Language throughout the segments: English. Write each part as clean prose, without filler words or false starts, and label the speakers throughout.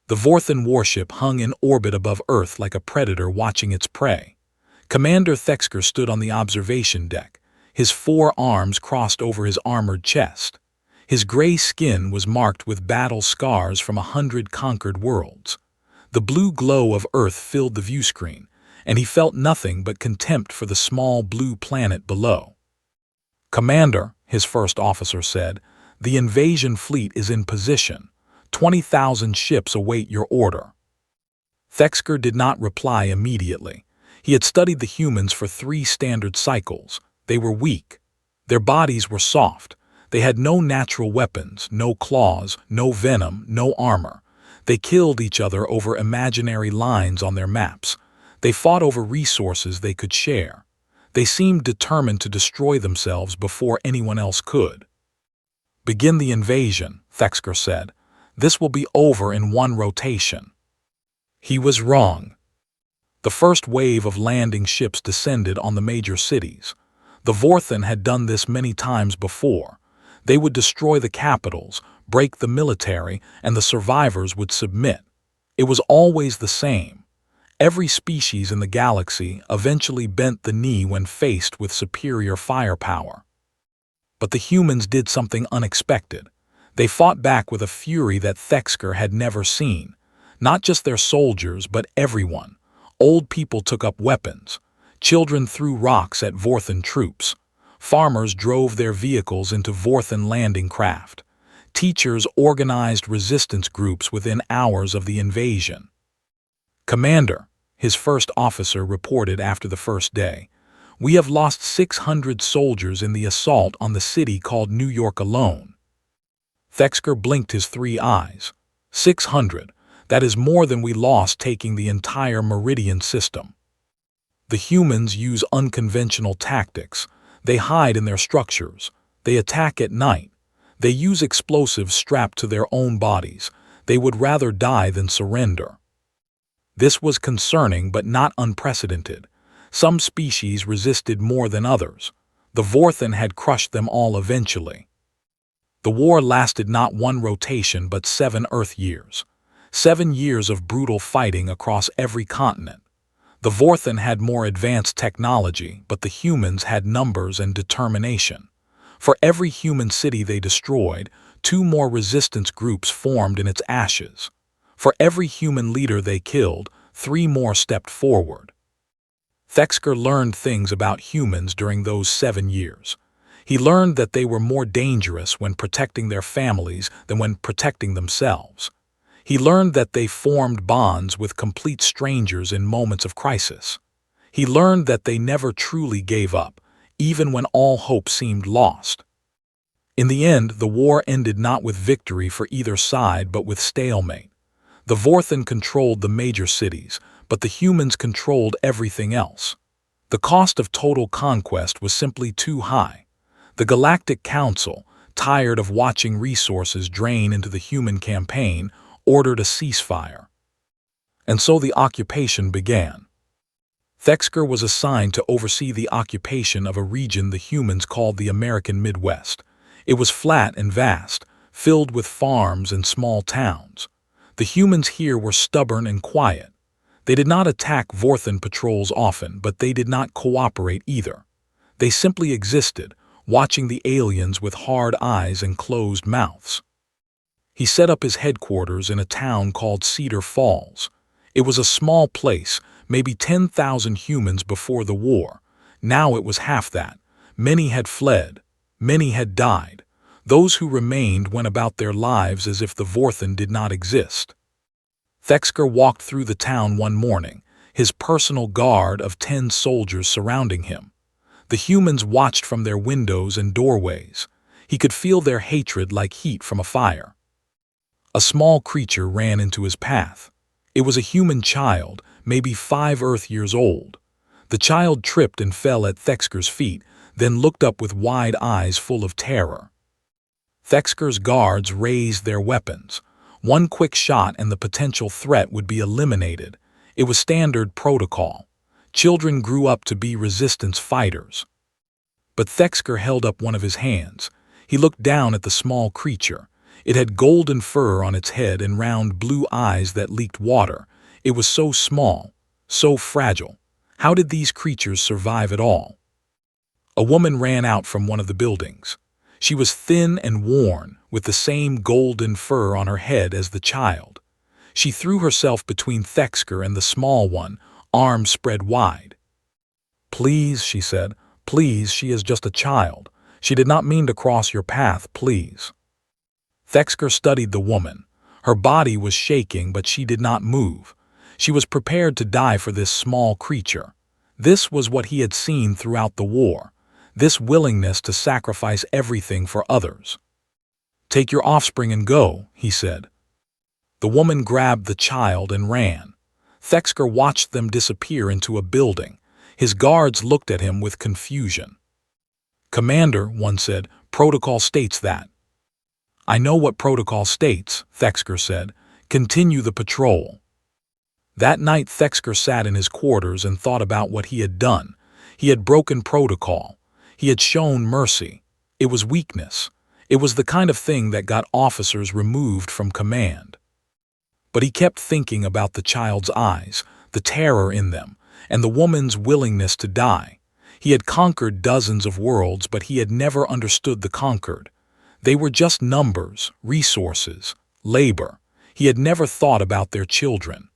Speaker 1: The Vorthan warship hung in orbit above Earth like a predator watching its prey. Commander Thexker stood on the observation deck, his 4 arms crossed over his armored chest. His gray skin was marked with battle scars from 100 conquered worlds. The blue glow of Earth filled the viewscreen, and he felt nothing but contempt for the small blue planet below. "Commander," his first officer said, "the invasion fleet is in position. 20,000 ships await your order." Thexker did not reply immediately. He had studied the humans for 3 standard cycles. They were weak. Their bodies were soft. They had no natural weapons, no claws, no venom, no armor. They killed each other over imaginary lines on their maps. They fought over resources they could share. They seemed determined to destroy themselves before anyone else could. "Begin the invasion," Thexker said. "This will be over in 1 rotation." He was wrong. The first wave of landing ships descended on the major cities. The Vorthan had done this many times before. They would destroy the capitals, break the military, and the survivors would submit. It was always the same. Every species in the galaxy eventually bent the knee when faced with superior firepower. But the humans did something unexpected. They fought back with a fury that Thexker had never seen. Not just their soldiers, but everyone. Old people took up weapons. Children threw rocks at Vorthan troops. Farmers drove their vehicles into Vorthan landing craft. Teachers organized resistance groups within hours of the invasion. "Commander," his first officer reported after the first day, "we have lost 600 soldiers in the assault on the city called New York alone." Thexker blinked his 3 eyes. 600. That is more than we lost taking the entire Meridian system. The humans use unconventional tactics. They hide in their structures. They attack at night. They use explosives strapped to their own bodies. They would rather die than surrender. This was concerning but not unprecedented. Some species resisted more than others. The Vorthan had crushed them all eventually. The war lasted not 1 rotation but 7 Earth years. 7 years of brutal fighting across every continent. The Vorthan had more advanced technology, but the humans had numbers and determination. For every human city they destroyed, 2 more resistance groups formed in its ashes. For every human leader they killed, 3 more stepped forward. Thexker learned things about humans during those 7 years. He learned that they were more dangerous when protecting their families than when protecting themselves. He learned that they formed bonds with complete strangers in moments of crisis. He learned that they never truly gave up, even when all hope seemed lost. In the end, the war ended not with victory for either side but with stalemate. The Vorthan controlled the major cities, but the humans controlled everything else. The cost of total conquest was simply too high. The Galactic Council, tired of watching resources drain into the human campaign, ordered a ceasefire. And so the occupation began. Thexker was assigned to oversee the occupation of a region the humans called the American Midwest. It was flat and vast, filled with farms and small towns. The humans here were stubborn and quiet. They did not attack Vorthan patrols often, but they did not cooperate either. They simply existed, watching the aliens with hard eyes and closed mouths. He set up his headquarters in a town called Cedar Falls. It was a small place, maybe 10,000 humans before the war. Now it was half that. Many had fled. Many had died. Those who remained went about their lives as if the Vorthan did not exist. Thexker walked through the town one morning, his personal guard of 10 soldiers surrounding him. The humans watched from their windows and doorways. He could feel their hatred like heat from a fire. A small creature ran into his path. It was a human child, maybe 5 Earth years old. The child tripped and fell at Thexker's feet, then looked up with wide eyes full of terror. Thexker's guards raised their weapons. One quick shot and the potential threat would be eliminated. It was standard protocol. Children grew up to be resistance fighters. But Thexker held up one of his hands. He looked down at the small creature. It had golden fur on its head and round blue eyes that leaked water. It was so small, so fragile. How did these creatures survive at all? A woman ran out from one of the buildings. She was thin and worn, with the same golden fur on her head as the child. She threw herself between Thexker and the small one, arms spread wide. "Please," she said, "please, she is just a child. She did not mean to cross your path, please." Thexker studied the woman. Her body was shaking, but she did not move. She was prepared to die for this small creature. This was what he had seen throughout the war. This willingness to sacrifice everything for others. "Take your offspring and go," he said. The woman grabbed the child and ran. Thexker watched them disappear into a building. His guards looked at him with confusion. "Commander," one said, "protocol states that." "I know what protocol states," Thexker said. "Continue the patrol." That night Thexker sat in his quarters and thought about what he had done. He had broken protocol. He had shown mercy. It was weakness. It was the kind of thing that got officers removed from command. But he kept thinking about the child's eyes, the terror in them, and the woman's willingness to die. He had conquered dozens of worlds, but he had never understood the conquered. They were just numbers, resources, labor. He had never thought about their children.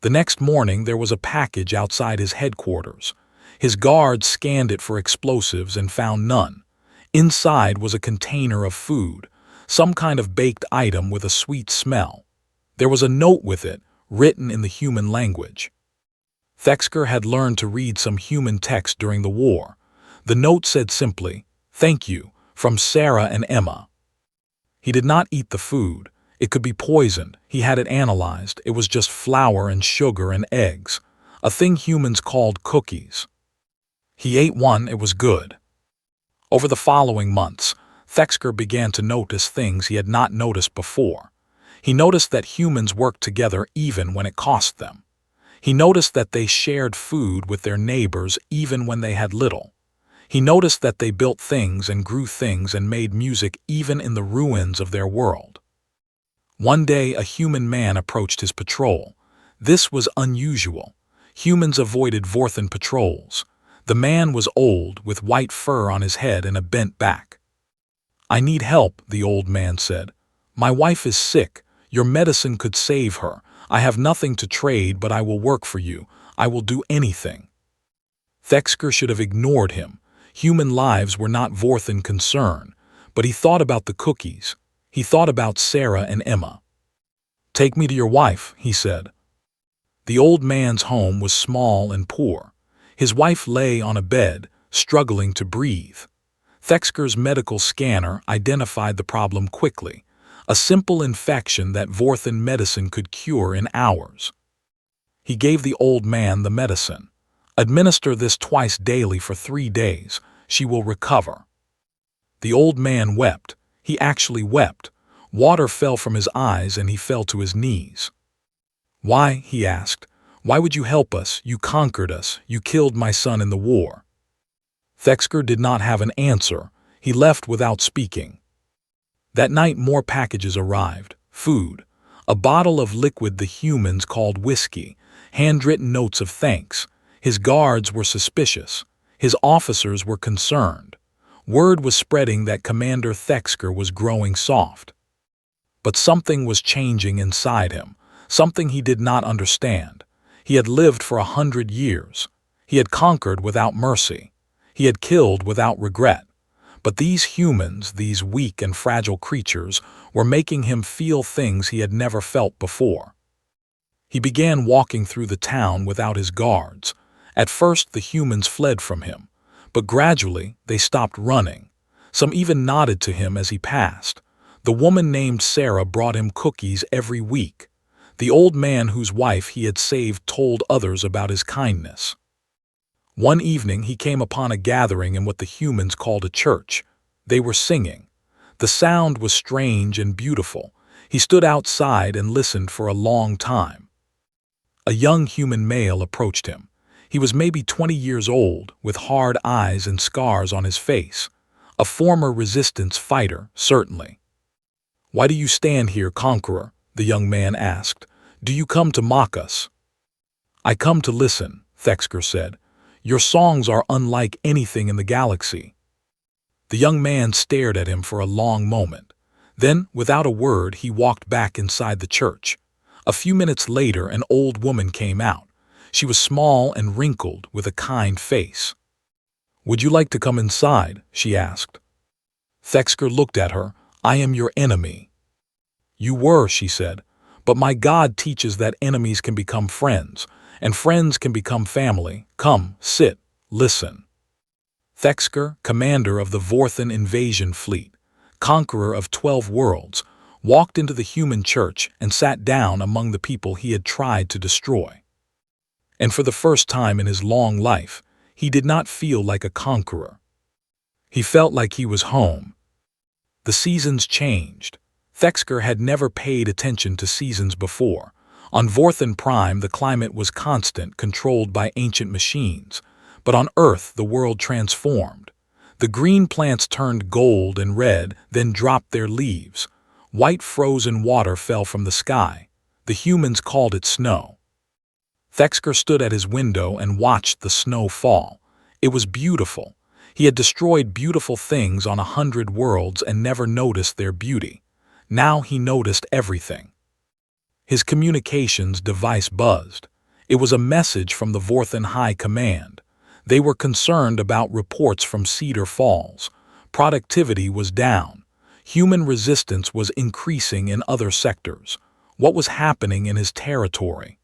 Speaker 1: The next morning there was a package outside his headquarters. His guards scanned it for explosives and found none. Inside was a container of food, some kind of baked item with a sweet smell. There was a note with it, written in the human language. Thexker had learned to read some human text during the war. The note said simply, "Thank you, from Sarah and Emma." He did not eat the food. It could be poisoned. He had it analyzed. It was just flour and sugar and eggs, a thing humans called cookies. He ate one. It was good. Over the following months, Thexker began to notice things he had not noticed before. He noticed that humans worked together even when it cost them. He noticed that they shared food with their neighbors even when they had little. He noticed that they built things and grew things and made music even in the ruins of their world. One day a human man approached his patrol. This was unusual. Humans avoided Vorthan patrols. The man was old, with white fur on his head and a bent back. "I need help," the old man said. "My wife is sick. Your medicine could save her. I have nothing to trade, but I will work for you. I will do anything." Thexker should have ignored him. Human lives were not Vorthan concern, but he thought about the cookies. He thought about Sarah and Emma. "Take me to your wife," he said. The old man's home was small and poor. His wife lay on a bed, struggling to breathe. Thexker's medical scanner identified the problem quickly, a simple infection that Vorthan medicine could cure in hours. He gave the old man the medicine. "Administer this twice daily for 3 days. She will recover." The old man wept. He actually wept. Water fell from his eyes and he fell to his knees. "Why?" he asked. "Why would you help us? You conquered us. You killed my son in the war." Thexker did not have an answer. He left without speaking. That night more packages arrived. Food. A bottle of liquid the humans called whiskey. Handwritten notes of thanks. His guards were suspicious. His officers were concerned. Word was spreading that Commander Thexker was growing soft. But something was changing inside him, something he did not understand. He had lived for 100 years. He had conquered without mercy. He had killed without regret. But these humans, these weak and fragile creatures, were making him feel things he had never felt before. He began walking through the town without his guards. At first the humans fled from him, but gradually they stopped running. Some even nodded to him as he passed. The woman named Sarah brought him cookies every week. The old man whose wife he had saved told others about his kindness. One evening he came upon a gathering in what the humans called a church. They were singing. The sound was strange and beautiful. He stood outside and listened for a long time. A young human male approached him. He was maybe 20 years old, with hard eyes and scars on his face. A former resistance fighter, certainly. "Why do you stand here, Conqueror?" the young man asked. "Do you come to mock us?" "I come to listen," Thexker said. "Your songs are unlike anything in the galaxy." The young man stared at him for a long moment. Then, without a word, he walked back inside the church. A few minutes later, an old woman came out. She was small and wrinkled, with a kind face. "Would you like to come inside?" she asked. Thexker looked at her. "I am your enemy." "You were," she said, "but my God teaches that enemies can become friends, and friends can become family. Come, sit, listen." Thexker, commander of the Vorthan invasion fleet, conqueror of 12 worlds, walked into the human church and sat down among the people he had tried to destroy. And for the first time in his long life, he did not feel like a conqueror. He felt like he was home. The seasons changed. Thexker had never paid attention to seasons before. On Vorthan Prime, the climate was constant, controlled by ancient machines. But on Earth, the world transformed. The green plants turned gold and red, then dropped their leaves. White frozen water fell from the sky. The humans called it snow. Thexker stood at his window and watched the snow fall. It was beautiful. He had destroyed beautiful things on 100 worlds and never noticed their beauty. Now he noticed everything. His communications device buzzed. It was a message from the Vorthan High Command. They were concerned about reports from Cedar Falls. Productivity was down. Human resistance was increasing in other sectors. What was happening in his territory?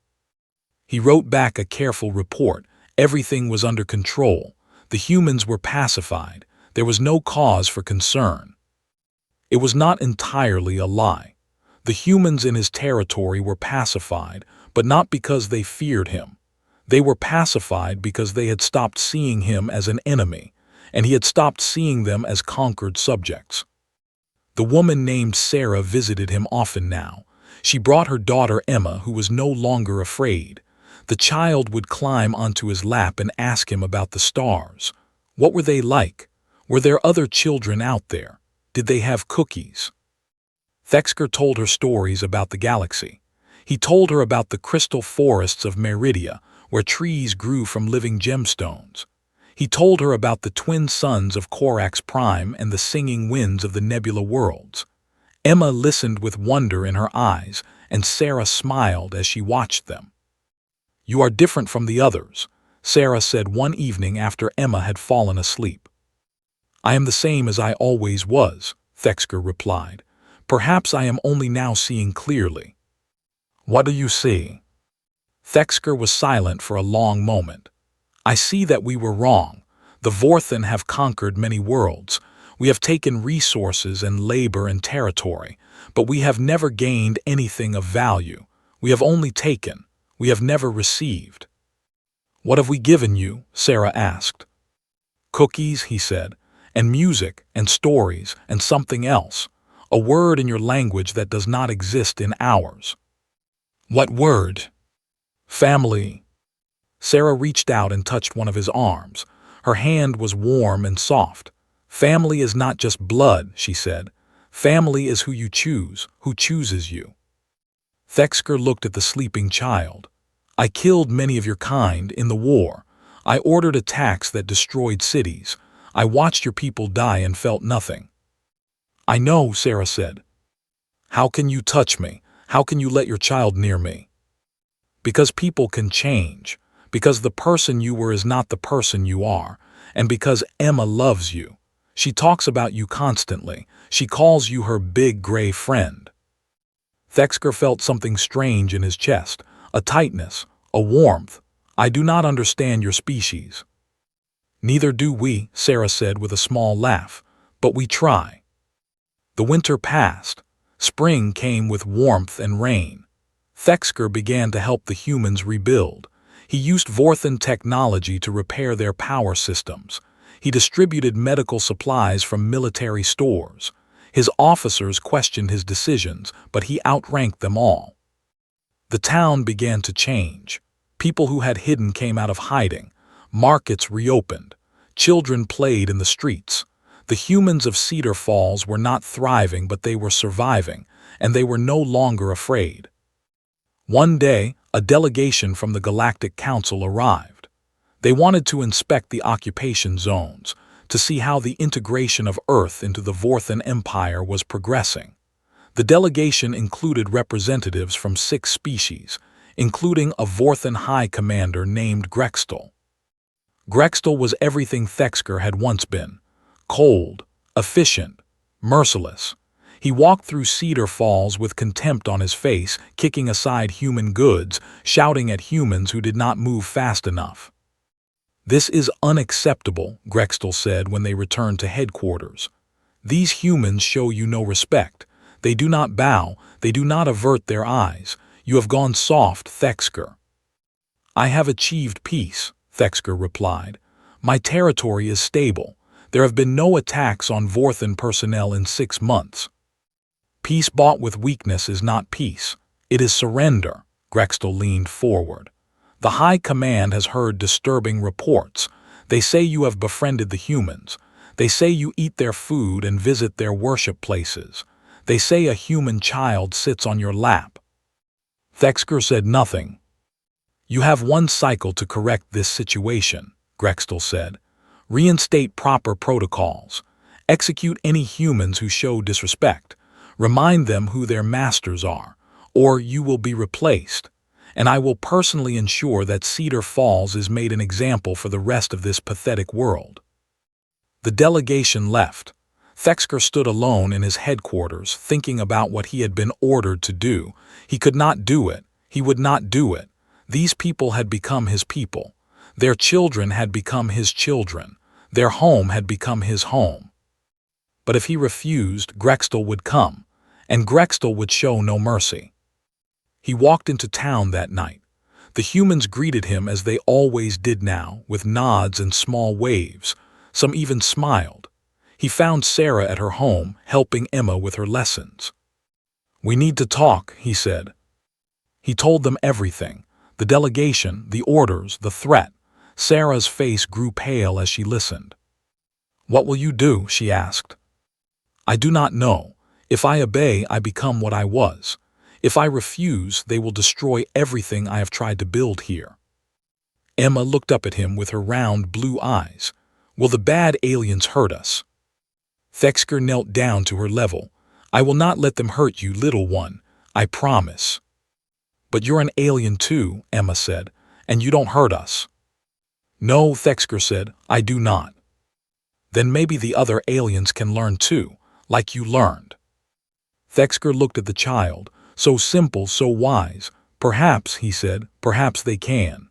Speaker 1: He wrote back a careful report. Everything was under control. The humans were pacified. There was no cause for concern. It was not entirely a lie. The humans in his territory were pacified, but not because they feared him. They were pacified because they had stopped seeing him as an enemy, and he had stopped seeing them as conquered subjects. The woman named Sarah visited him often now. She brought her daughter Emma, who was no longer afraid. The child would climb onto his lap and ask him about the stars. What were they like? Were there other children out there? Did they have cookies? Thexker told her stories about the galaxy. He told her about the crystal forests of Meridia, where trees grew from living gemstones. He told her about the twin suns of Corax Prime and the singing winds of the nebula worlds. Emma listened with wonder in her eyes, and Sarah smiled as she watched them. "You are different from the others," Sarah said one evening after Emma had fallen asleep. "I am the same as I always was," Thexker replied. "Perhaps I am only now seeing clearly." "What do you see?" Thexker was silent for a long moment. "I see that we were wrong. The Vorthan have conquered many worlds. We have taken resources and labor and territory, but we have never gained anything of value. We have only taken. We have never received." "What have we given you?" Sarah asked. "Cookies," he said, "and music, and stories, and something else. A word in your language that does not exist in ours." "What word?" "Family." Sarah reached out and touched one of his arms. Her hand was warm and soft. "Family is not just blood," she said. "Family is who you choose, who chooses you." Thexker looked at the sleeping child. "I killed many of your kind in the war. I ordered attacks that destroyed cities. I watched your people die and felt nothing." "I know," Sarah said. "How can you touch me? How can you let your child near me?" "Because people can change. Because the person you were is not the person you are. And because Emma loves you. She talks about you constantly. She calls you her big gray friend." Thexker felt something strange in his chest, a tightness, a warmth. "I do not understand your species." "Neither do we," Sarah said with a small laugh, "but we try." The winter passed. Spring came with warmth and rain. Thexker began to help the humans rebuild. He used Vorthan technology to repair their power systems. He distributed medical supplies from military stores. His officers questioned his decisions, but he outranked them all. The town began to change. People who had hidden came out of hiding. Markets reopened. Children played in the streets. The humans of Cedar Falls were not thriving, but they were surviving, and they were no longer afraid. One day, a delegation from the Galactic Council arrived. They wanted to inspect the occupation zones, to see how the integration of Earth into the Vorthan Empire was progressing. The delegation included representatives from 6 species, including a Vorthan High Commander named Grextel. Grextel was everything Thexker had once been: cold, efficient, merciless. He walked through Cedar Falls with contempt on his face, kicking aside human goods, shouting at humans who did not move fast enough. "This is unacceptable," Grextel said when they returned to headquarters. "These humans show you no respect. They do not bow, they do not avert their eyes. You have gone soft, Thexker." "I have achieved peace," Thexker replied. "My territory is stable. There have been no attacks on Vorthan personnel in 6 months. Peace bought with weakness is not peace. It is surrender." Grextel leaned forward. "The High Command has heard disturbing reports. They say you have befriended the humans. They say you eat their food and visit their worship places. They say a human child sits on your lap." Thexker said nothing. "You have 1 cycle to correct this situation," Grextel said. "Reinstate proper protocols. Execute any humans who show disrespect. Remind them who their masters are, or you will be replaced. And I will personally ensure that Cedar Falls is made an example for the rest of this pathetic world." The delegation left. Thexker stood alone in his headquarters, thinking about what he had been ordered to do. He could not do it. He would not do it. These people had become his people. Their children had become his children. Their home had become his home. But if he refused, Grextel would come, and Grextel would show no mercy. He walked into town that night. The humans greeted him as they always did now, with nods and small waves. Some even smiled. He found Sarah at her home, helping Emma with her lessons. "We need to talk," he said. He told them everything: the delegation, the orders, the threat. Sarah's face grew pale as she listened. "What will you do?" she asked. "I do not know. If I obey, I become what I was. If I refuse, they will destroy everything I have tried to build here." Emma looked up at him with her round blue eyes. "Will the bad aliens hurt us?" Thexker knelt down to her level. "I will not let them hurt you, little one. I promise." "But you're an alien too," Emma said, "and you don't hurt us." "No," Thexker said, "I do not." "Then maybe the other aliens can learn too, like you learned." Thexker looked at the child, so simple, so wise. "Perhaps," he said, "perhaps they can."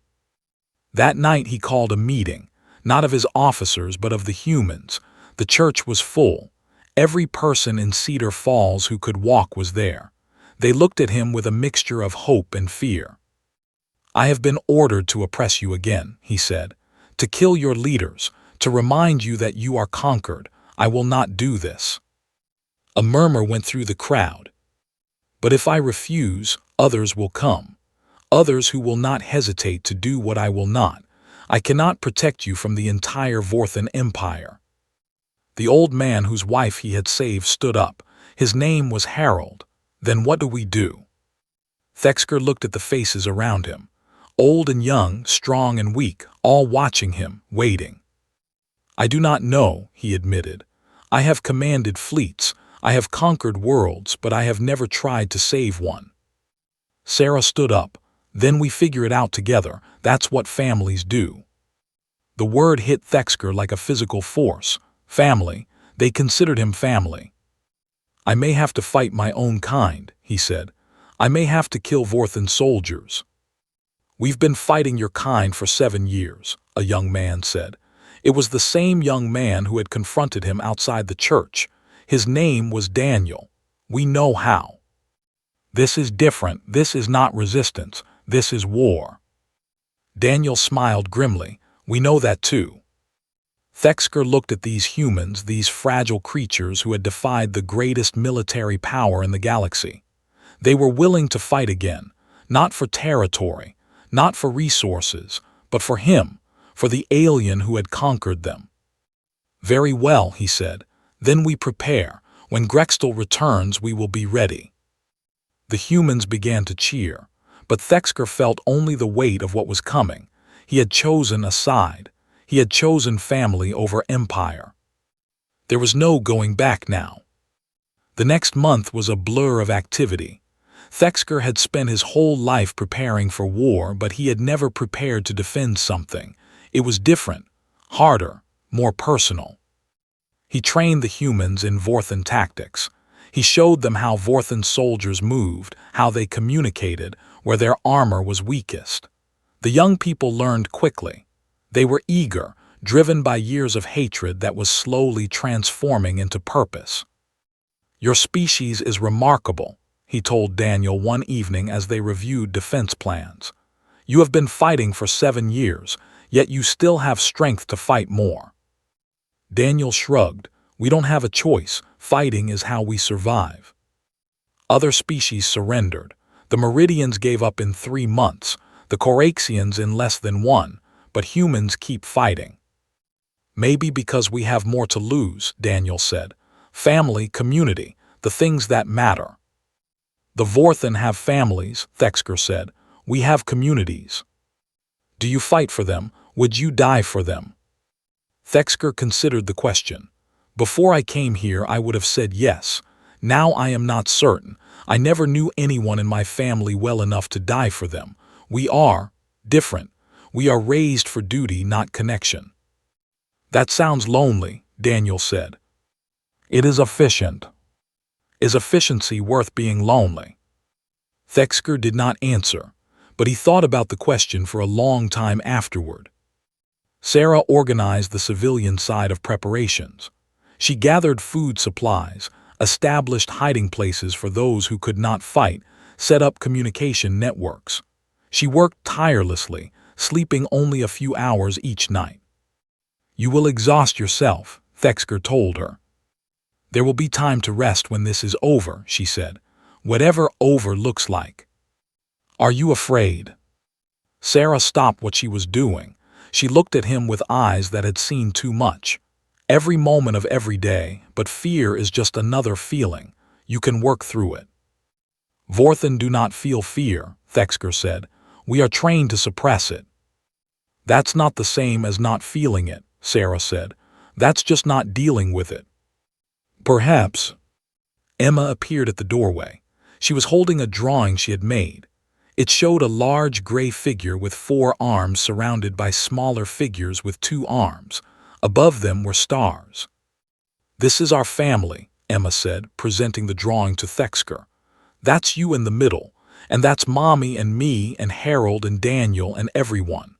Speaker 1: That night he called a meeting, not of his officers but of the humans. The church was full. Every person in Cedar Falls who could walk was there. They looked at him with a mixture of hope and fear. "I have been ordered to oppress you again," he said, "to kill your leaders, to remind you that you are conquered. I will not do this." A murmur went through the crowd. "But if I refuse, others will come. Others who will not hesitate to do what I will not. I cannot protect you from the entire Vorthan Empire." The old man whose wife he had saved stood up. His name was Harold. "Then what do we do?" Thexker looked at the faces around him. Old and young, strong and weak, all watching him, waiting. "I do not know," he admitted. "I have commanded fleets. I have conquered worlds, but I have never tried to save one." Sarah stood up. "Then we figure it out together. That's what families do." The word hit Thexker like a physical force. Family. They considered him family. "I may have to fight my own kind," he said. "I may have to kill Vorthan soldiers." "We've been fighting your kind for 7 years, a young man said. It was the same young man who had confronted him outside the church. His name was Daniel. "We know how." "This is different. This is not resistance. This is war." Daniel smiled grimly. "We know that too." Thexker looked at these humans, these fragile creatures who had defied the greatest military power in the galaxy. They were willing to fight again, not for territory, not for resources, but for him, for the alien who had conquered them. "Very well," he said. Then we prepare. When Grextel returns, we will be ready." The humans began to cheer, but Thexker felt only the weight of what was coming. He had chosen a side. He had chosen family over empire. There was no going back now. The next month was a blur of activity. Thexker had spent his whole life preparing for war, but he had never prepared to defend something. It was different, harder, more personal. He trained the humans in Vorthan tactics. He showed them how Vorthan soldiers moved, how they communicated, where their armor was weakest. The young people learned quickly. They were eager, driven by years of hatred that was slowly transforming into purpose. "Your species is remarkable," he told Daniel one evening as they reviewed defense plans. "You have been fighting for 7 years, yet you still have strength to fight more." Daniel shrugged. "We don't have a choice. Fighting is how we survive." Other species surrendered. The Meridians gave up in 3 months, the Coraxians in less than 1, but humans keep fighting. "Maybe because we have more to lose," Daniel said. "Family, community, the things that matter." "The Vorthan have families," Thexker said. "We have communities." "Do you fight for them? Would you die for them?" Thexker considered the question. "Before I came here, I would have said yes. Now I am not certain. I never knew anyone in my family well enough to die for them. We are different. We are raised for duty, not connection." "That sounds lonely," Daniel said. "It is efficient." "Is efficiency worth being lonely?" Thexker did not answer, but he thought about the question for a long time afterward. Sarah organized the civilian side of preparations. She gathered food supplies, established hiding places for those who could not fight, set up communication networks. She worked tirelessly, sleeping only a few hours each night. "You will exhaust yourself," Thexker told her. "There will be time to rest when this is over," she said. "Whatever over looks like." "Are you afraid?" Sarah stopped what she was doing. She looked at him with eyes that had seen too much. "Every moment of every day, but fear is just another feeling. You can work through it." "Vorthan do not feel fear," Thexker said. "We are trained to suppress it." "That's not the same as not feeling it," Sarah said. "That's just not dealing with it." "Perhaps." Emma appeared at the doorway. She was holding a drawing she had made. It showed a large gray figure with 4 arms surrounded by smaller figures with 2 arms. Above them were stars. "This is our family," Emma said, presenting the drawing to Thexker. "That's you in the middle, and that's Mommy and me and Harold and Daniel and everyone."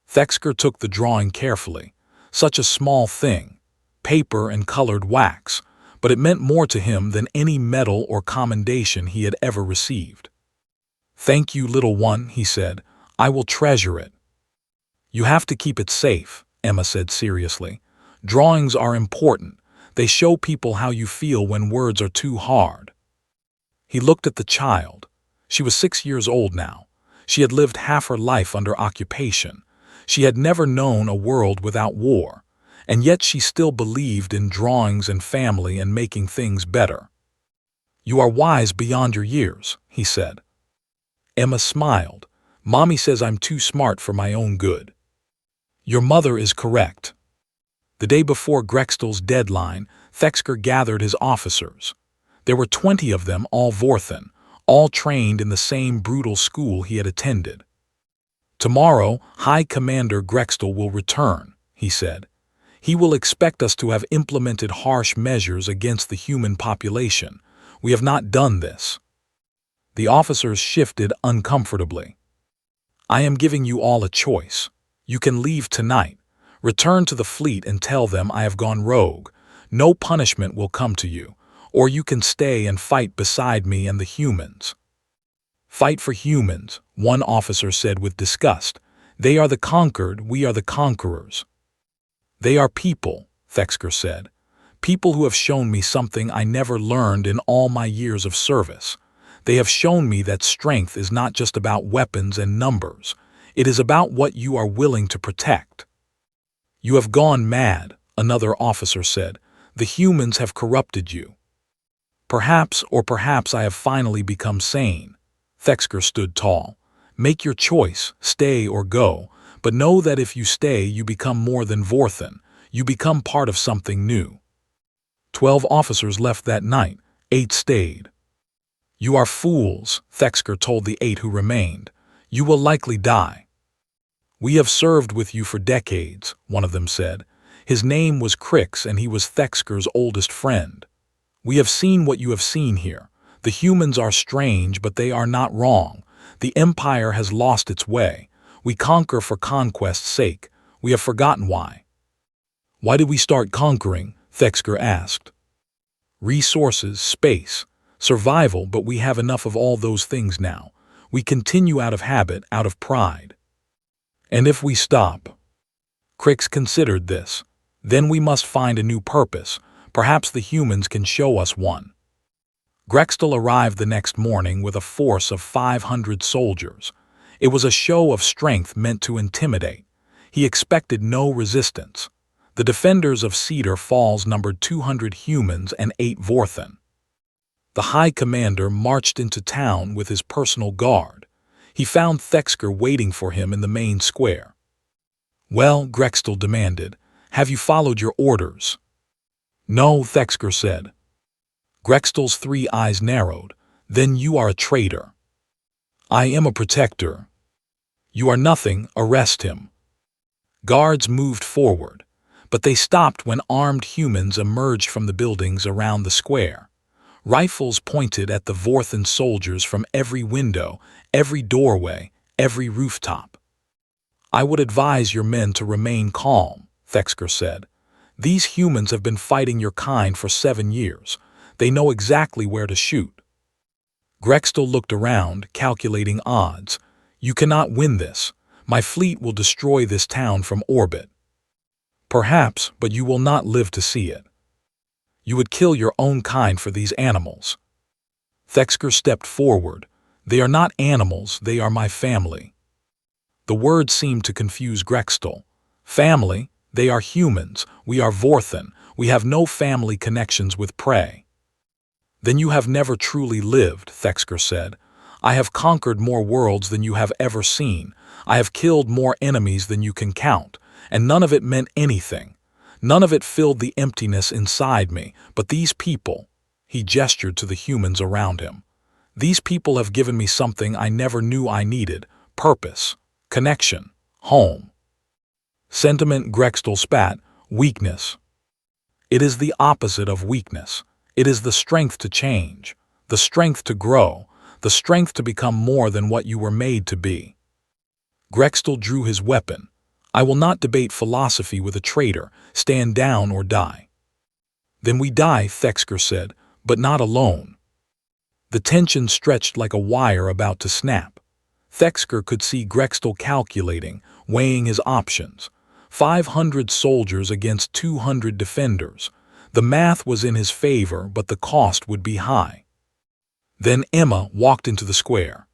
Speaker 1: Thexker took the drawing carefully. Such a small thing, paper and colored wax, but it meant more to him than any medal or commendation he had ever received. "Thank you, little one," he said. "I will treasure it." "You have to keep it safe," Emma said seriously. "Drawings are important. They show people how you feel when words are too hard." He looked at the child. She was 6 years old now. She had lived half her life under occupation. She had never known a world without war, and yet she still believed in drawings and family and making things better. "You are wise beyond your years," he said. Emma smiled. "Mommy says I'm too smart for my own good." "Your mother is correct." The day before Grextel's deadline, Thexker gathered his officers. There were 20 of them, all Vorthan, all trained in the same brutal school he had attended. "Tomorrow, High Commander Grextel will return," he said. "He will expect us to have implemented harsh measures against the human population. We have not done this." The officers shifted uncomfortably. "I am giving you all a choice. You can leave tonight. Return to the fleet and tell them I have gone rogue. No punishment will come to you. Or you can stay and fight beside me and the humans." "Fight for humans," one officer said with disgust. "They are the conquered, we are the conquerors." "They are people," Thexker said. "People who have shown me something I never learned in all my years of service. They have shown me that strength is not just about weapons and numbers. It is about what you are willing to protect." "You have gone mad," another officer said. The humans have corrupted you. Perhaps I have finally become sane. Thexker stood tall. Make your choice, stay or go, but know that if you stay, you become more than Vorthan. You become part of something new. 12 officers left that night. 8 stayed. You are fools, Thexker told the 8 who remained. You will likely die. We have served with you for decades, one of them said. His name was Crix and he was Thexker's oldest friend. We have seen what you have seen here. The humans are strange, but they are not wrong. The Empire has lost its way. We conquer for conquest's sake. We have forgotten why. Why did we start conquering? Thexker asked. Resources, space, survival, but we have enough of all those things now. We continue out of habit, out of pride. And if we stop? Crix considered this. Then we must find a new purpose. Perhaps the humans can show us one. Grextel arrived the next morning with a force of 500 soldiers. It was a show of strength meant to intimidate. He expected no resistance. The defenders of Cedar Falls numbered 200 humans and 8 Vorthan. The High Commander marched into town with his personal guard. He found Thexker waiting for him in the main square. Well, Grextel demanded, have you followed your orders? No, Thexker said. Grextel's 3 eyes narrowed. Then you are a traitor. I am a protector. You are nothing, arrest him. Guards moved forward, but they stopped when armed humans emerged from the buildings around the square. Rifles pointed at the Vorthan soldiers from every window, every doorway, every rooftop. I would advise your men to remain calm, Thexker said. These humans have been fighting your kind for 7 years. They know exactly where to shoot. Grextel looked around, calculating odds. You cannot win this. My fleet will destroy this town from orbit. Perhaps, but you will not live to see it. You would kill your own kind for these animals. Thexker stepped forward. They are not animals, they are my family. The word seemed to confuse Grextel. Family? They are humans. We are Vorthan. We have no family connections with prey. Then you have never truly lived, Thexker said. I have conquered more worlds than you have ever seen. I have killed more enemies than you can count, and none of it meant anything. None of it filled the emptiness inside me, but these people, he gestured to the humans around him. These people have given me something I never knew I needed, purpose, connection, home. Sentiment, Grextel spat, weakness. It is the opposite of weakness. It is the strength to change, the strength to grow, the strength to become more than what you were made to be. Grextel drew his weapon. I will not debate philosophy with a traitor. Stand down or die. Then we die, Thexker said, but not alone. The tension stretched like a wire about to snap. Thexker could see Grextel calculating, weighing his options. 500 soldiers against 200 defenders. The math was in his favor, but the cost would be high. Then Emma walked into the square.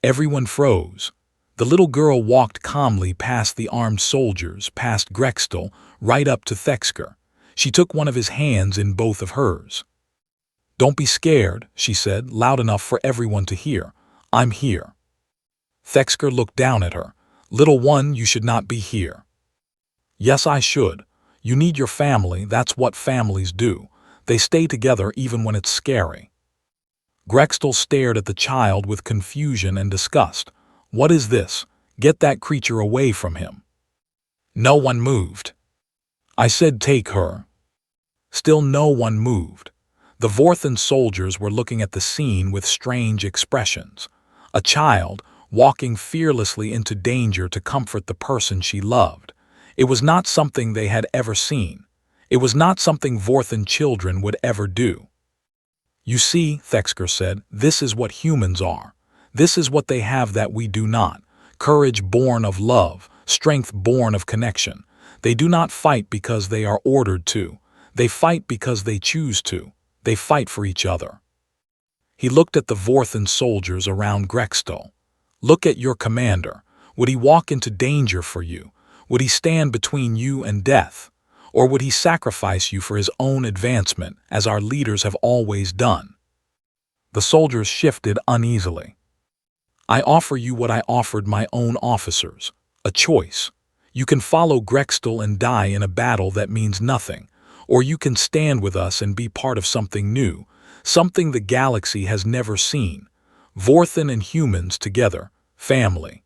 Speaker 1: Everyone froze. The little girl walked calmly past the armed soldiers, past Grextel, right up to Thexker. She took one of his hands in both of hers. Don't be scared, she said, loud enough for everyone to hear. I'm here. Thexker looked down at her. Little one, you should not be here. Yes, I should. You need your family, that's what families do. They stay together even when it's scary. Grextel stared at the child with confusion and disgust. What is this? Get that creature away from him. No one moved. I said take her. Still no one moved. The Vorthan soldiers were looking at the scene with strange expressions. A child, walking fearlessly into danger to comfort the person she loved. It was not something they had ever seen. It was not something Vorthan children would ever do. You see, Thexker said, this is what humans are. This is what they have that we do not. Courage born of love, strength born of connection. They do not fight because they are ordered to. They fight because they choose to. They fight for each other. He looked at the Vorthan soldiers around Grextel. Look at your commander. Would he walk into danger for you? Would he stand between you and death? Or would he sacrifice you for his own advancement, as our leaders have always done? The soldiers shifted uneasily. I offer you what I offered my own officers, a choice. You can follow Grextel and die in a battle that means nothing, or you can stand with us and be part of something new, something the galaxy has never seen. Vorthan and humans together, family.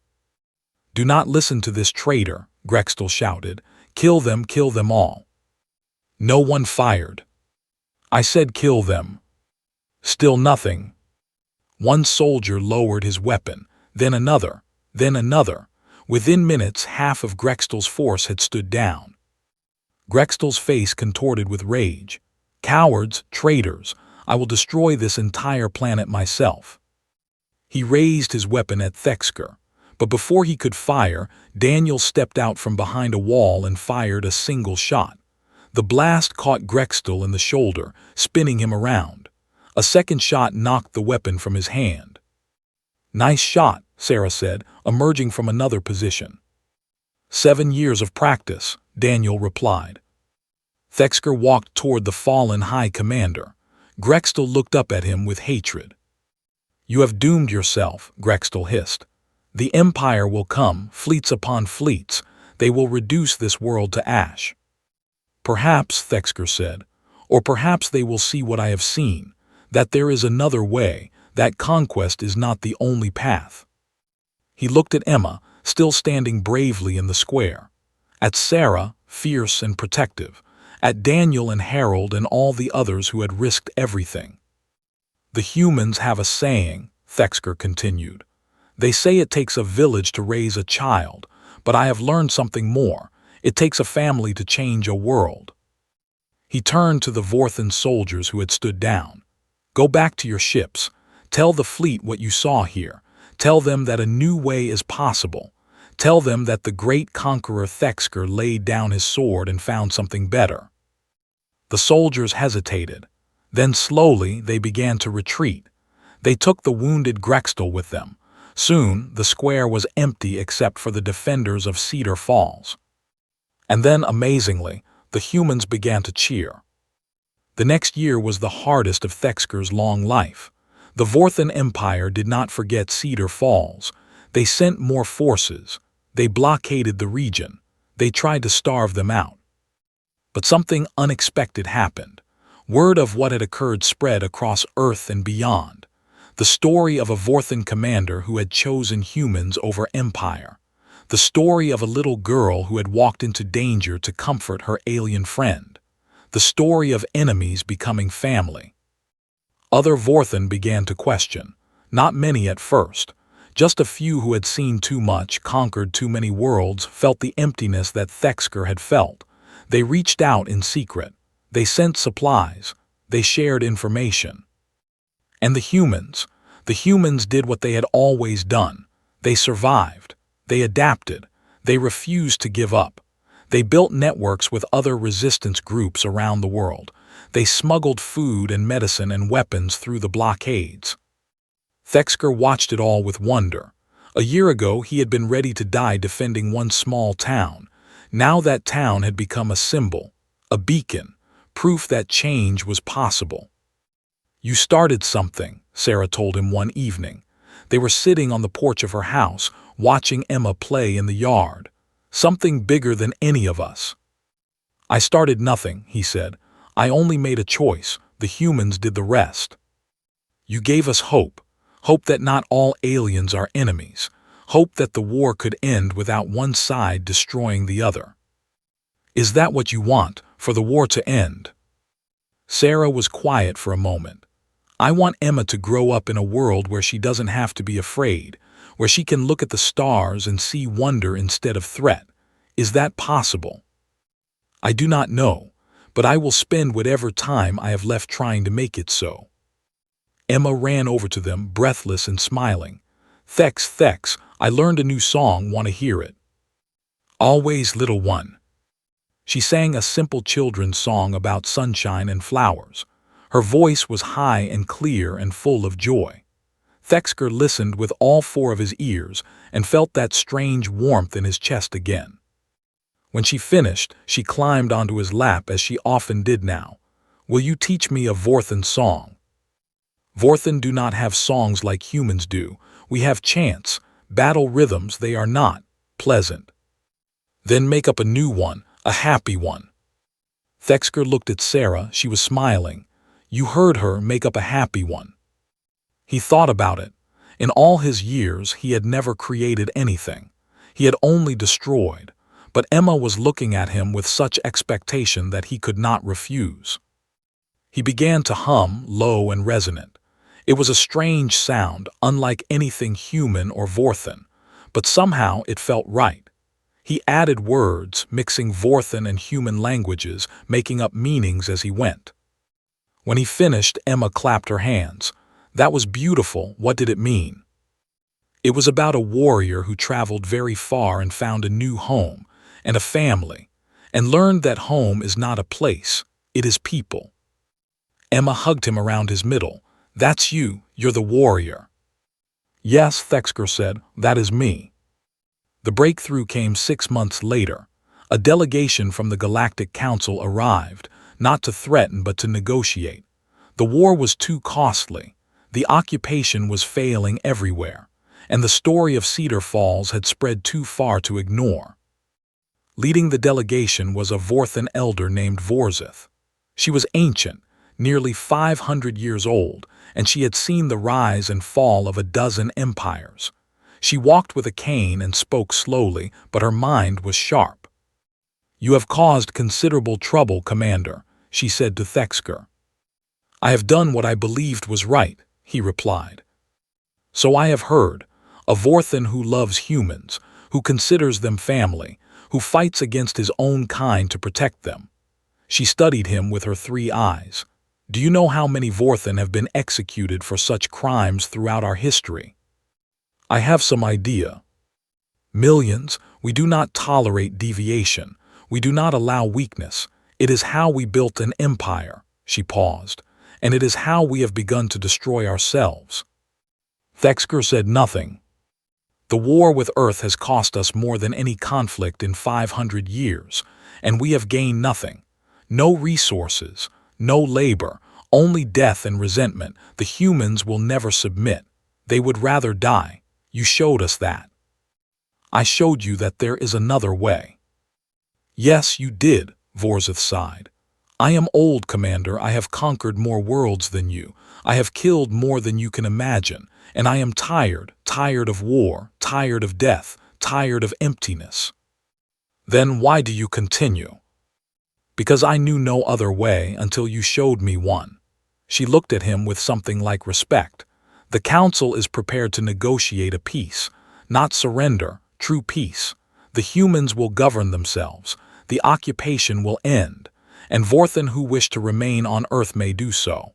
Speaker 1: Do not listen to this traitor, Grextel shouted. Kill them all. No one fired. I said kill them. Still nothing. One soldier lowered his weapon, then another, then another. Within minutes, half of Grextel's force had stood down. Grextel's face contorted with rage. Cowards, traitors, I will destroy this entire planet myself. He raised his weapon at Thexker, but before he could fire, Daniel stepped out from behind a wall and fired a single shot. The blast caught Grextel in the shoulder, spinning him around. A second shot knocked the weapon from his hand. Nice shot, Sarah said, emerging from another position. 7 years of practice, Daniel replied. Thexker walked toward the fallen High Commander. Grextel looked up at him with hatred. You have doomed yourself, Grextel hissed. The Empire will come, fleets upon fleets. They will reduce this world to ash. Perhaps, Thexker said, or perhaps they will see what I have seen, that there is another way, that conquest is not the only path. He looked at Emma, still standing bravely in the square, at Sarah, fierce and protective, at Daniel and Harold and all the others who had risked everything. The humans have a saying, Thexker continued. They say it takes a village to raise a child, but I have learned something more. It takes a family to change a world. He turned to the Vorthan soldiers who had stood down. Go back to your ships. Tell the fleet what you saw here. Tell them that a new way is possible. Tell them that the great conqueror Thexker laid down his sword and found something better. The soldiers hesitated. Then slowly they began to retreat. They took the wounded Grextel with them. Soon the square was empty except for the defenders of Cedar Falls. And then, amazingly, the humans began to cheer. The next year was the hardest of Thexker's long life. The Vorthan Empire did not forget Cedar Falls. They sent more forces. They blockaded the region. They tried to starve them out. But something unexpected happened. Word of what had occurred spread across Earth and beyond. The story of a Vorthan commander who had chosen humans over empire. The story of a little girl who had walked into danger to comfort her alien friend. The story of enemies becoming family. Other Vorthan began to question. Not many at first. Just a few who had seen too much, conquered too many worlds, felt the emptiness that Thexker had felt. They reached out in secret. They sent supplies. They shared information. And the humans did what they had always done. They survived. They adapted. They refused to give up. They built networks with other resistance groups around the world. They smuggled food and medicine and weapons through the blockades. Thexker watched it all with wonder. A year ago, he had been ready to die defending one small town. Now that town had become a symbol, a beacon, proof that change was possible. You started something, Sarah told him one evening. They were sitting on the porch of her house, watching Emma play in the yard. Something bigger than any of us. I started nothing, he said. I only made a choice. The humans did the rest. You gave us hope. Hope that not all aliens are enemies. Hope that the war could end without one side destroying the other. Is that what you want, for the war to end? Sarah was quiet for a moment. I want Emma to grow up in a world where she doesn't have to be afraid, where she can look at the stars and see wonder instead of threat. Is that possible? I do not know, but I will spend whatever time I have left trying to make it so. Emma ran over to them, breathless and smiling. Thex, I learned a new song, want to hear it? Always, little one. She sang a simple children's song about sunshine and flowers. Her voice was high and clear and full of joy. Thexker listened with all 4 of his ears and felt that strange warmth in his chest again. When she finished, she climbed onto his lap as she often did now. "Will you teach me a Vorthan song?" "Vorthan do not have songs like humans do. We have chants, battle rhythms. They are not pleasant." "Then make up a new one, a happy one." Thexker looked at Sarah. She was smiling. "You heard her, make up a happy one." He thought about it. In all his years, he had never created anything. He had only destroyed. But Emma was looking at him with such expectation that he could not refuse. He began to hum, low and resonant. It was a strange sound, unlike anything human or Vorthan, but somehow it felt right. He added words, mixing Vorthan and human languages, making up meanings as he went. When he finished, Emma clapped her hands. "That was beautiful. What did it mean?" "It was about a warrior who traveled very far and found a new home, and a family, and learned that home is not a place, it is people." Emma hugged him around his middle. "That's you, you're the warrior." "Yes," Thexker said, "that is me." The breakthrough came 6 months later. A delegation from the Galactic Council arrived, not to threaten but to negotiate. The war was too costly. The occupation was failing everywhere, and the story of Cedar Falls had spread too far to ignore. Leading the delegation was a Vorthan elder named Vorzith. She was ancient, nearly 500 years old, and she had seen the rise and fall of a dozen empires. She walked with a cane and spoke slowly, but her mind was sharp. "You have caused considerable trouble, Commander," she said to Thexker. "I have done what I believed was right," he replied. "So I have heard. A Vorthan who loves humans, who considers them family, who fights against his own kind to protect them." She studied him with her 3 eyes. "Do you know how many Vorthan have been executed for such crimes throughout our history?" "I have some idea." "Millions. We do not tolerate deviation. We do not allow weakness. It is how we built an empire." She paused. "And it is how we have begun to destroy ourselves." Thexker said nothing. "The war with Earth has cost us more than any conflict in 500 years, and we have gained nothing. No resources, no labor, only death and resentment. The humans will never submit. They would rather die. You showed us that." "I showed you that there is another way." "Yes, you did," Vorzith sighed. "I am old, Commander. I have conquered more worlds than you. I have killed more than you can imagine, and I am tired, tired of war, tired of death, tired of emptiness." "Then why do you continue?" "Because I knew no other way until you showed me one." She looked at him with something like respect. "The Council is prepared to negotiate a peace, not surrender, true peace. The humans will govern themselves, the occupation will end, and Vorthan who wish to remain on Earth may do so."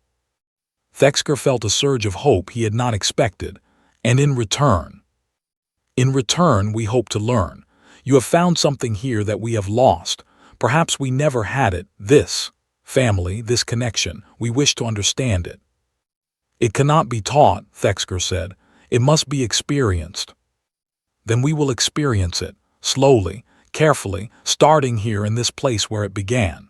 Speaker 1: Thexker felt a surge of hope he had not expected. "And in return?" "In return, we hope to learn. You have found something here that we have lost. Perhaps we never had it. This family, this connection. We wish to understand it." "It cannot be taught," Thexker said. "It must be experienced." "Then we will experience it, slowly, carefully, starting here in this place where it began."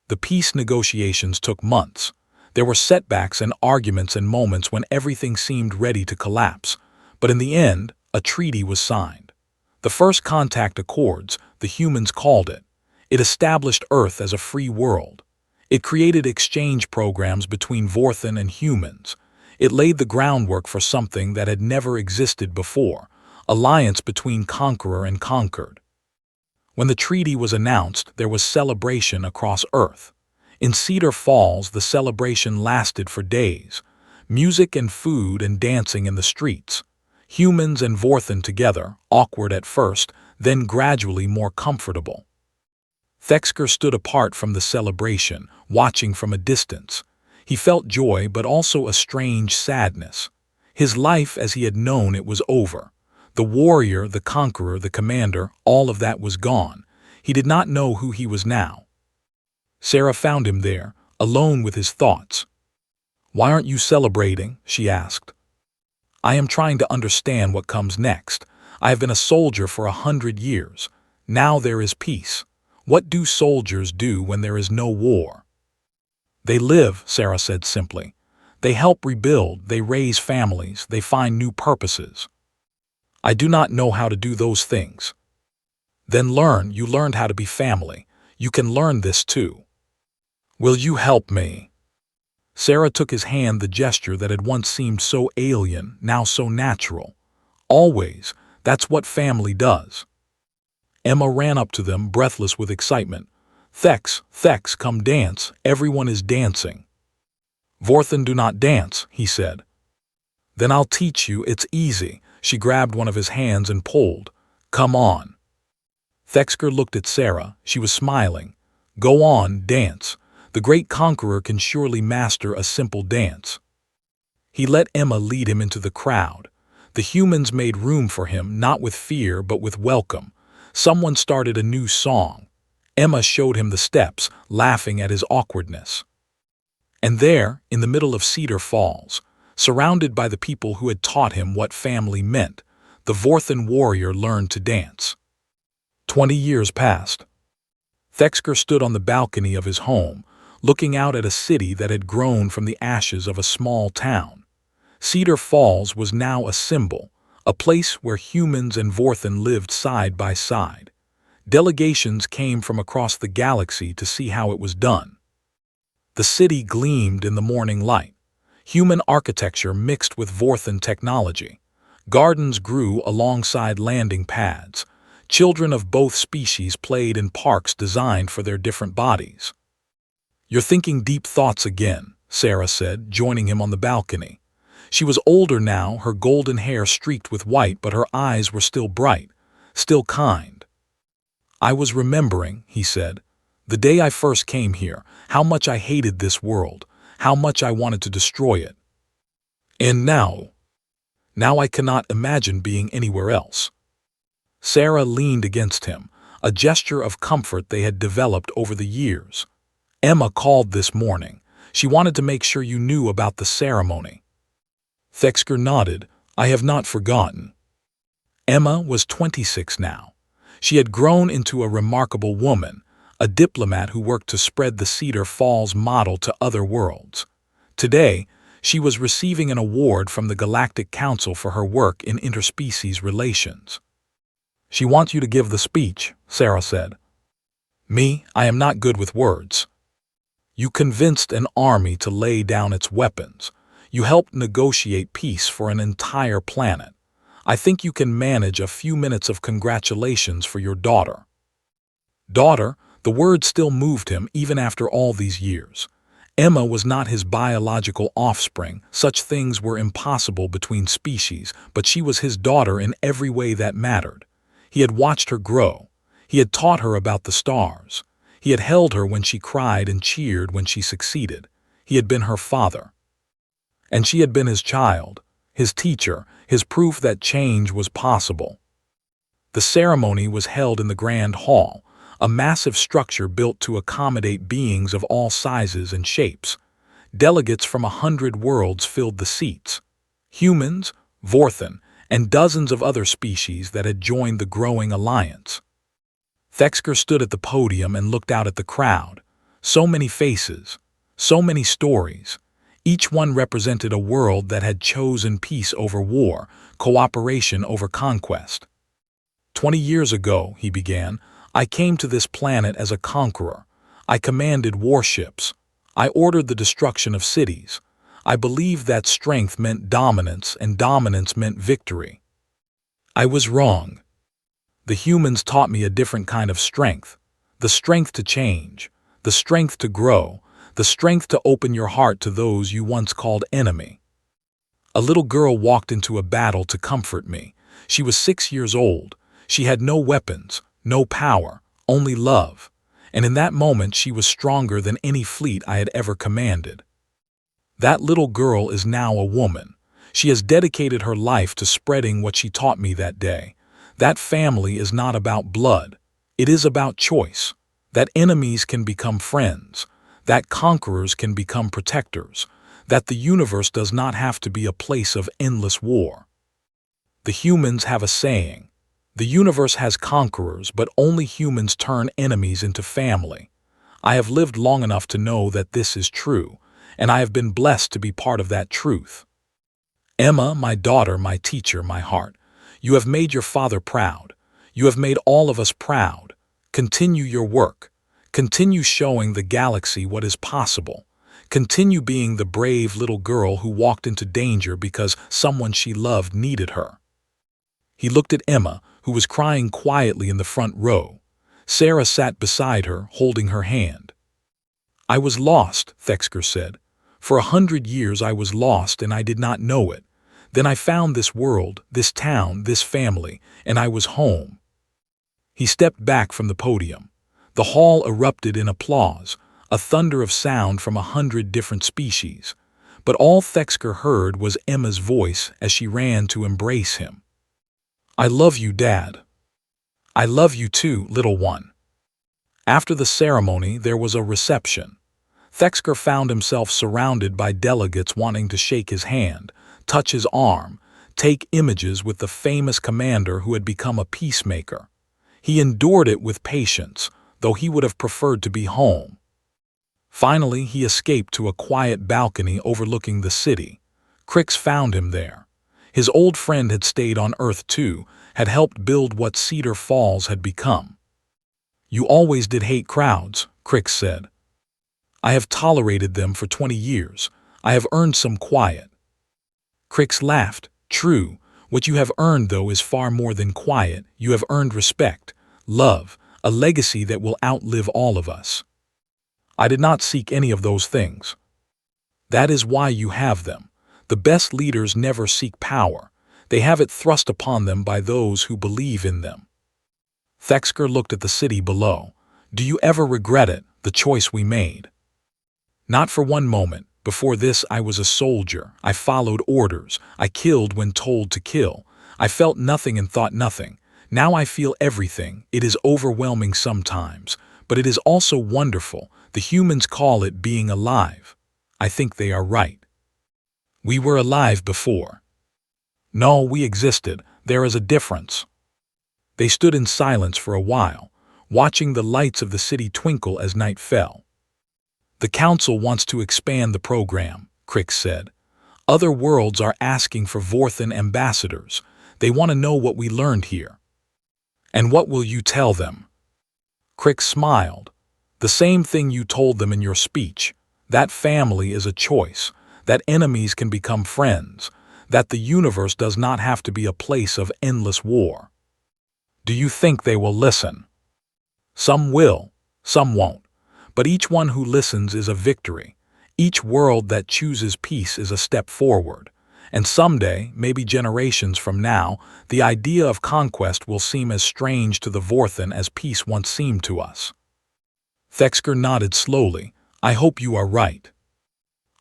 Speaker 1: The peace negotiations took months. There were setbacks and arguments and moments when everything seemed ready to collapse. But in the end, a treaty was signed. The First Contact Accords, the humans called it. It established Earth as a free world. It created exchange programs between Vorthan and humans. It laid the groundwork for something that had never existed before, alliance between conqueror and conquered. When the treaty was announced, there was celebration across Earth. In Cedar Falls, the celebration lasted for days. Music and food and dancing in the streets. Humans and Vorthan together, awkward at first, then gradually more comfortable. Thexker stood apart from the celebration, watching from a distance. He felt joy but also a strange sadness. His life as he had known it was over. The warrior, the conqueror, the commander, all of that was gone. He did not know who he was now. Sarah found him there, alone with his thoughts. "Why aren't you celebrating?" she asked. "I am trying to understand what comes next. I have been a soldier for 100 years. Now there is peace. What do soldiers do when there is no war? They live, Sarah said simply. They help rebuild, they raise families, they find new purposes. I do not know how to do those things. Then learn, you learned how to be family. You can learn this too. Will you help me? Sarah took his hand, the gesture that had once seemed so alien, now so natural. Always, that's what family does. Emma ran up to them, breathless with excitement. Thex, come dance, everyone is dancing. Vorthen do not dance, he said. Then I'll teach you, it's easy. She grabbed one of his hands and pulled. Come on. Thexker looked at Sarah, she was smiling. Go on, dance. The great conqueror can surely master a simple dance. He let Emma lead him into the crowd. The humans made room for him, not with fear but with welcome. Someone started a new song. Emma showed him the steps, laughing at his awkwardness. And there, in the middle of Cedar Falls, surrounded by the people who had taught him what family meant, the Vorthen warrior learned to dance. 20 years passed. Thexker stood on the balcony of his home, looking out at a city that had grown from the ashes of a small town. Cedar Falls was now a symbol, a place where humans and Vorthen lived side by side. Delegations came from across the galaxy to see how it was done. The city gleamed in the morning light. Human architecture mixed with Vorthen technology. Gardens grew alongside landing pads. Children of both species played in parks designed for their different bodies. You're thinking deep thoughts again, Sarah said, joining him on the balcony. She was older now, her golden hair streaked with white, but her eyes were still bright, still kind. I was remembering, he said, the day I first came here, how much I hated this world, how much I wanted to destroy it. And now I cannot imagine being anywhere else. Sarah leaned against him, a gesture of comfort they had developed over the years. Emma called this morning. She wanted to make sure you knew about the ceremony. Thexker nodded. I have not forgotten. Emma was 26 now. She had grown into a remarkable woman, a diplomat who worked to spread the Cedar Falls model to other worlds. Today, she was receiving an award from the Galactic Council for her work in interspecies relations. She wants you to give the speech, Sarah said. Me, I am not good with words. You convinced an army to lay down its weapons. You helped negotiate peace for an entire planet. I think you can manage a few minutes of congratulations for your daughter. Daughter, the word still moved him even after all these years. Emma was not his biological offspring. Such things were impossible between species, but she was his daughter in every way that mattered. He had watched her grow. He had taught her about the stars. He had held her when she cried and cheered when she succeeded. He had been her father. And she had been his child, his teacher, his proof that change was possible. The ceremony was held in the Grand Hall, a massive structure built to accommodate beings of all sizes and shapes. Delegates from 100 worlds filled the seats. Humans, Vorthen, and dozens of other species that had joined the growing alliance. Thexker stood at the podium and looked out at the crowd. So many faces, so many stories. Each one represented a world that had chosen peace over war, cooperation over conquest. 20 years ago, he began, I came to this planet as a conqueror. I commanded warships. I ordered the destruction of cities. I believed that strength meant dominance and dominance meant victory. I was wrong. The humans taught me a different kind of strength. The strength to change. The strength to grow. The strength to open your heart to those you once called enemy. A little girl walked into a battle to comfort me. She was 6 years old. She had no weapons, no power, only love. And in that moment she was stronger than any fleet I had ever commanded. That little girl is now a woman. She has dedicated her life to spreading what she taught me that day. That family is not about blood. It is about choice. That enemies can become friends. That conquerors can become protectors. That the universe does not have to be a place of endless war. The humans have a saying, The universe has conquerors, but only humans turn enemies into family. I have lived long enough to know that this is true, and I have been blessed to be part of that truth. Emma, my daughter, my teacher, my heart, you have made your father proud. You have made all of us proud. Continue your work. Continue showing the galaxy what is possible. Continue being the brave little girl who walked into danger because someone she loved needed her. He looked at Emma, who was crying quietly in the front row. Sarah sat beside her, holding her hand. I was lost, Thexker said. For 100 years I was lost and I did not know it. Then I found this world, this town, this family, and I was home. He stepped back from the podium. The hall erupted in applause, a thunder of sound from 100 different species. But all Thexker heard was Emma's voice as she ran to embrace him. I love you, Dad. I love you too, little one. After the ceremony, there was a reception. Thexker found himself surrounded by delegates wanting to shake his hand, touch his arm, take images with the famous commander who had become a peacemaker. He endured it with patience, though he would have preferred to be home. Finally, he escaped to a quiet balcony overlooking the city. Crix found him there. His old friend had stayed on Earth too, had helped build what Cedar Falls had become. You always did hate crowds, Crix said. I have tolerated them for 20 years. I have earned some quiet. Crix laughed. True, what you have earned, though, is far more than quiet. You have earned respect, love, a legacy that will outlive all of us. I did not seek any of those things. That is why you have them. The best leaders never seek power. They have it thrust upon them by those who believe in them. Thexker looked at the city below. Do you ever regret it, the choice we made? Not for one moment. Before this, I was a soldier. I followed orders. I killed when told to kill. I felt nothing and thought nothing. Now I feel everything. It is overwhelming sometimes, but it is also wonderful. The humans call it being alive. I think they are right. We were alive before. No, we existed. There is a difference. They stood in silence for a while, watching the lights of the city twinkle as night fell. The council wants to expand the program, Crix said. Other worlds are asking for Vorthan ambassadors. They want to know what we learned here. And what will you tell them? Crix smiled. The same thing you told them in your speech. That family is a choice. That enemies can become friends. That the universe does not have to be a place of endless war. Do you think they will listen? Some will, some won't. But each one who listens is a victory. Each world that chooses peace is a step forward. And someday, maybe generations from now, the idea of conquest will seem as strange to the Vorthan as peace once seemed to us. Thexker nodded slowly. I hope you are right.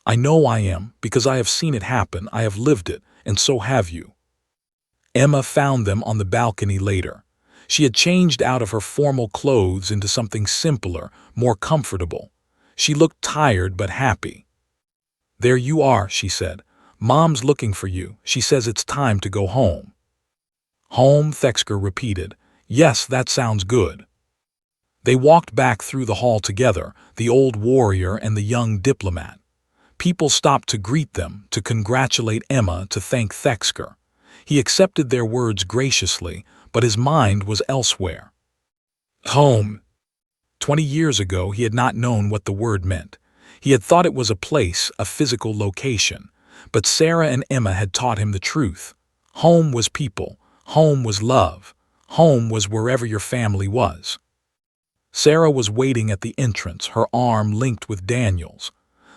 Speaker 1: I know I am, because I have seen it happen, I have lived it, and so have you. Emma found them on the balcony later. She had changed out of her formal clothes into something simpler, more comfortable. She looked tired but happy. There you are, she said. Mom's looking for you. She says it's time to go home. Home, Thexker repeated. Yes, that sounds good. They walked back through the hall together, the old warrior and the young diplomat. People stopped to greet them, to congratulate Emma, to thank Thexker. He accepted their words graciously, but his mind was elsewhere. Home. 20 years ago, he had not known what the word meant. He had thought it was a place, a physical location. But Sarah and Emma had taught him the truth. Home was people. Home was love. Home was wherever your family was. Sarah was waiting at the entrance, her arm linked with Daniel's.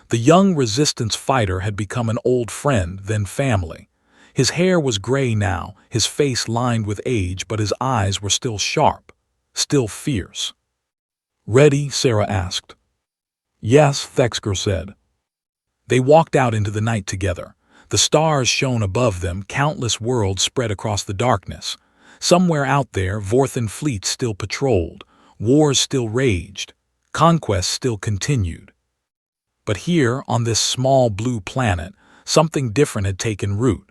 Speaker 1: The young resistance fighter had become an old friend, then family. His hair was gray now, his face lined with age, but his eyes were still sharp, still fierce. Ready? Sarah asked. Yes, Thexker said. They walked out into the night together. The stars shone above them, countless worlds spread across the darkness. Somewhere out there, Vorthan fleets still patrolled, wars still raged, conquests still continued. But here, on this small blue planet, something different had taken root.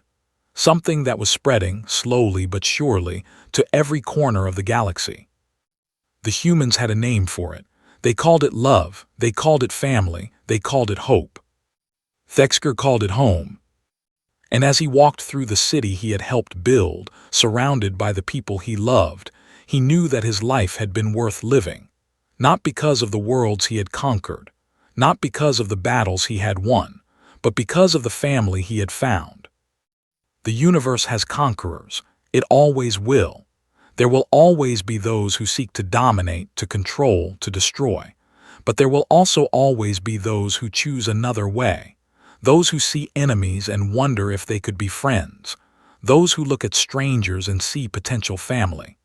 Speaker 1: something that was spreading, slowly but surely, to every corner of the galaxy. The humans had a name for it. They called it love, they called it family, they called it hope. Thexker called it home. And as he walked through the city he had helped build, surrounded by the people he loved, he knew that his life had been worth living. Not because of the worlds he had conquered, not because of the battles he had won, but because of the family he had found. The universe has conquerors. It always will. There will always be those who seek to dominate, to control, to destroy. But there will also always be those who choose another way. Those who see enemies and wonder if they could be friends. Those who look at strangers and see potential family.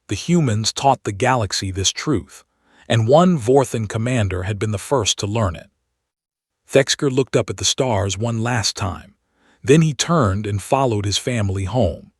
Speaker 1: The humans taught the galaxy this truth, and one Vorthan commander had been the first to learn it. Thexker looked up at the stars one last time. Then he turned and followed his family home.